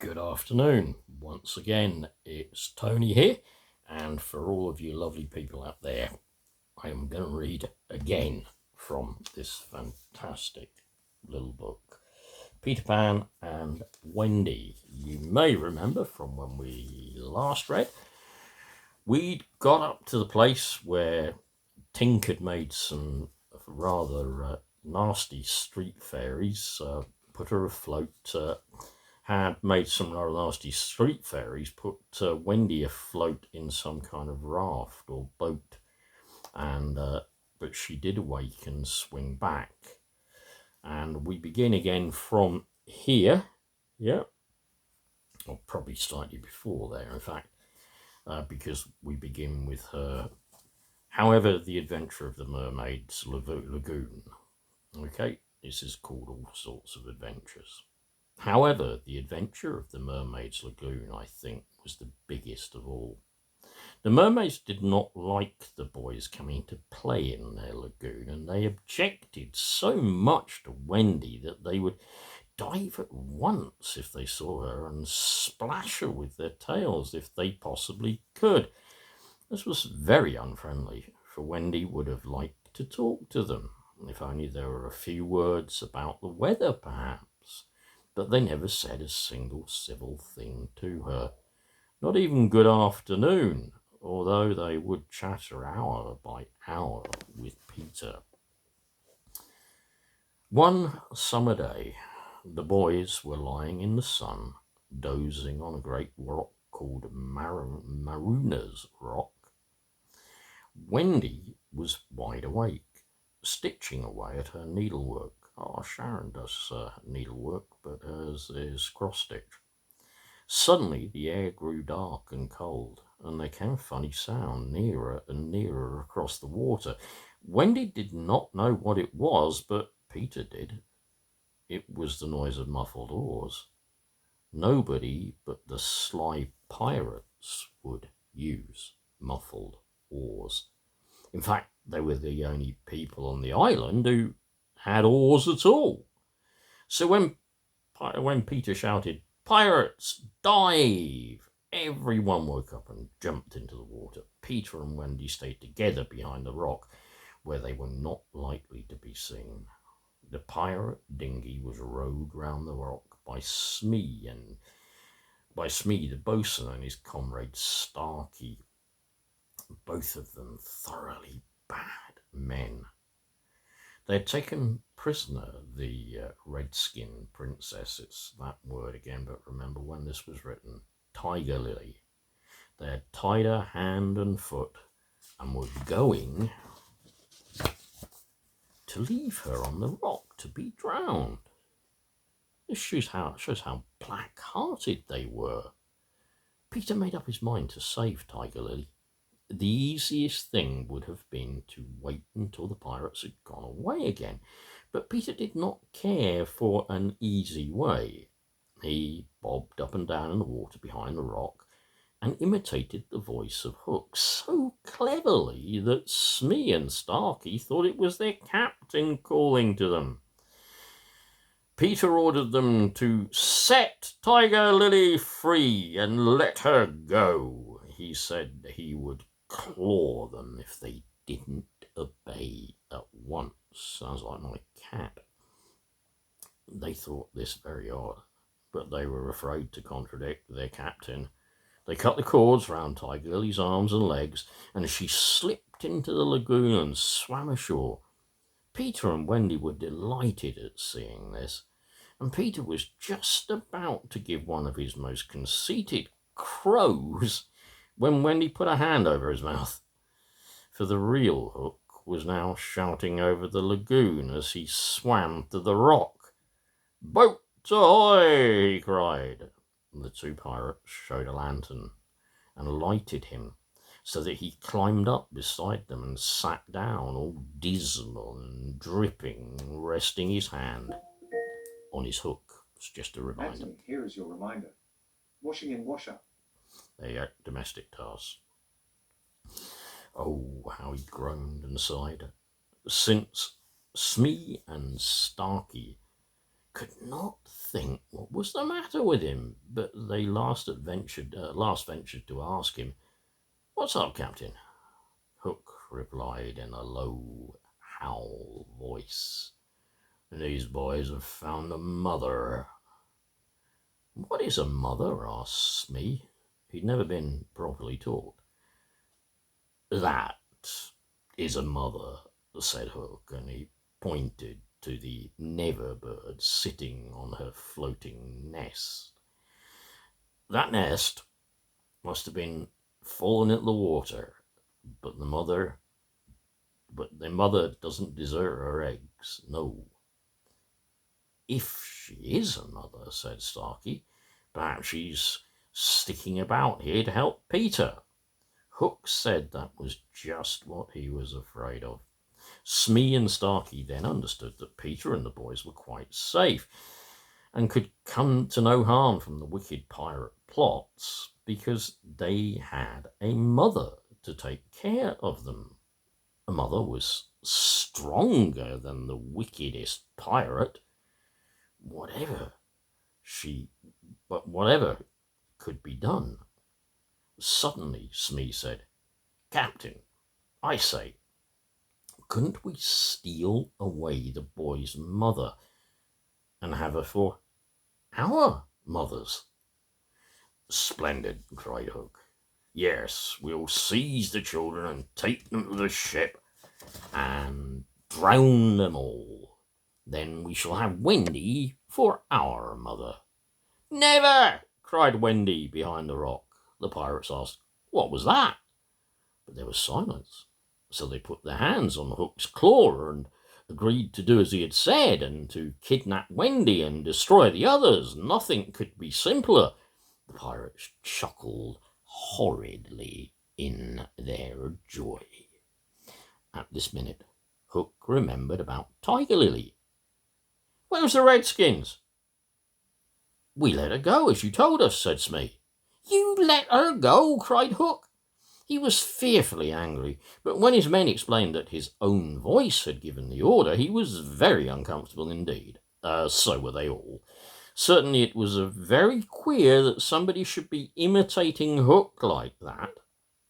Good afternoon. Once again, it's Tony here, and for all of you lovely people out there, I am going to read again from this fantastic little book, Peter Pan and Wendy. You may remember from when we last read, we'd got up to the place where Tink had made some rather nasty street fairies, put her afloat, had made some rather nasty street fairies, put Wendy afloat in some kind of raft or boat, and but she did awake and swing back. And we begin again from here, yeah, or probably slightly before there, in fact, because we begin with her, however, the adventure of the mermaid's lagoon. Okay, this is called All Sorts of Adventures. However, the adventure of the Mermaid's Lagoon, I think, was the biggest of all. The mermaids did not like the boys coming to play in their lagoon, and they objected so much to Wendy that they would dive at once if they saw her and splash her with their tails if they possibly could. This was very unfriendly, for Wendy would have liked to talk to them, if only there were a few words about the weather, perhaps. But they never said a single civil thing to her, not even good afternoon, although they would chatter hour by hour with Peter. One summer day, the boys were lying in the sun, dozing on a great rock called Marooner's Rock. Wendy was wide awake, stitching away at her needlework. Sharon does needlework, but hers is cross-stitch. Suddenly the air grew dark and cold, and there came a funny sound nearer and nearer across the water. Wendy did not know what it was, but Peter did. It was the noise of muffled oars. Nobody but the sly pirates would use muffled oars. In fact, they were the only people on the island who had oars at all. So when Peter shouted, "Pirates, dive!" everyone woke up and jumped into the water. Peter and Wendy stayed together behind the rock, where they were not likely to be seen. The pirate dinghy was rowed round the rock by Smee the boatswain and his comrade Starkey, both of them thoroughly bad men. They had taken prisoner the redskin princess, it's that word again, but remember when this was written, Tiger Lily. They had tied her hand and foot and were going to leave her on the rock to be drowned. This shows how black-hearted they were. Peter made up his mind to save Tiger Lily. The easiest thing would have been to wait until the pirates had gone away again, but Peter did not care for an easy way. He bobbed up and down in the water behind the rock and imitated the voice of Hook so cleverly that Smee and Starkey thought it was their captain calling to them. Peter ordered them to set Tiger Lily free and let her go. He said he would claw them if they didn't obey at once. Sounds like my cat. They thought this very odd, but they were afraid to contradict their captain. They cut the cords round Tiger Lily's arms and legs, and she slipped into the lagoon and swam ashore. Peter and Wendy were delighted at seeing this, and Peter was just about to give one of his most conceited crows when Wendy put a hand over his mouth. For the real Hook was now shouting over the lagoon as he swam to the rock. "Boat ahoy!" he cried. The two pirates showed a lantern and lighted him so that he climbed up beside them and sat down all dismal and dripping, resting his hand on his hook. It's just a reminder. Anthony, here is your reminder. Washing in washer. There you go, domestic tasks. Oh, how he groaned and sighed. Since Smee and Starkey could not think what was the matter with him, but they last ventured to ask him, "What's up, Captain?" Hook replied in a low howl voice, "These boys have found a mother." "What is a mother?" asked Smee. He'd never been properly taught. "That is a mother," said Hook, and he pointed to the never bird sitting on her floating nest. "That nest must have been fallen into the water, but the mother doesn't desert her eggs, no." "If she is a mother," said Starkey, "perhaps she's sticking about here to help Peter." Hook said that was just what he was afraid of. Smee and Starkey then understood that Peter and the boys were quite safe and could come to no harm from the wicked pirate plots because they had a mother to take care of them. A mother was stronger than the wickedest pirate. Whatever could be done. Suddenly, Smee said, "Captain, I say, couldn't we steal away the boy's mother and have her for our mothers?" "Splendid," cried Hook. "Yes, we'll seize the children and take them to the ship and drown them all. Then we shall have Wendy for our mother." "Never!" cried Wendy behind the rock. The pirates asked, "What was that?" But there was silence. So they put their hands on Hook's claw and agreed to do as he had said and to kidnap Wendy and destroy the others. Nothing could be simpler. The pirates chuckled horridly in their joy. At this minute, Hook remembered about Tiger Lily. "Where's the Redskins?" "We let her go, as you told us," said Smee. "You let her go?" cried Hook. He was fearfully angry, but when his men explained that his own voice had given the order, he was very uncomfortable indeed. So were they all. Certainly it was very queer that somebody should be imitating Hook like that.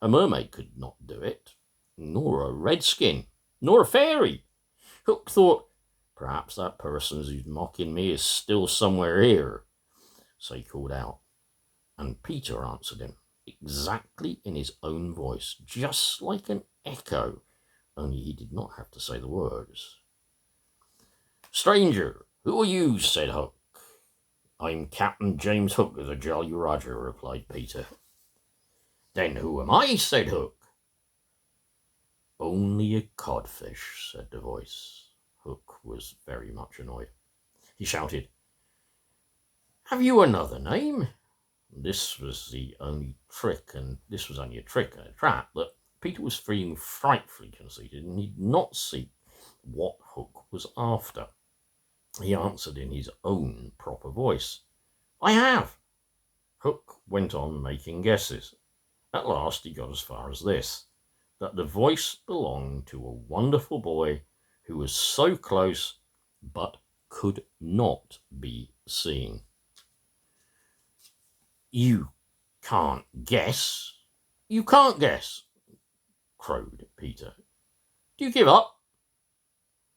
A mermaid could not do it, nor a redskin, nor a fairy. Hook thought, perhaps that person who's mocking me is still somewhere here. So he called out, and Peter answered him, exactly in his own voice, just like an echo, only he did not have to say the words. "Stranger, who are you?" said Hook. "I'm Captain James Hook of the Jolly Roger," replied Peter. "Then who am I?" said Hook. "Only a codfish," said the voice. Hook was very much annoyed. He shouted, "Have you another name?" This was only a trick and a trap, but Peter was feeling frightfully conceited and he did not see what Hook was after. He answered in his own proper voice, "I have." Hook went on making guesses. At last he got as far as this, that the voice belonged to a wonderful boy who was so close but could not be seen. "You can't guess. You can't guess," crowed Peter. "Do you give up?"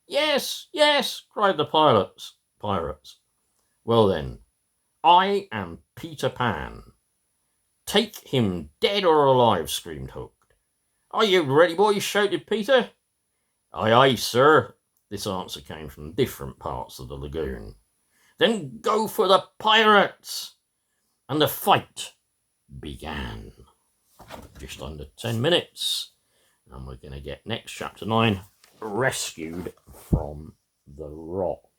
"Yes, yes," cried the pirates. "Well then, I am Peter Pan." "Take him dead or alive," screamed Hook. "Are you ready, boys?" shouted Peter. "Aye, aye, sir." This answer came from different parts of the lagoon. "Then go for the pirates!" And the fight began. Just under 10 minutes, and we're going to get next chapter 9, Rescued from the Rock.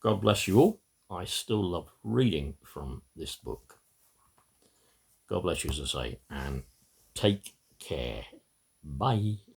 God bless you all. I still love reading from this book. God bless you, as I say, and take care. Bye.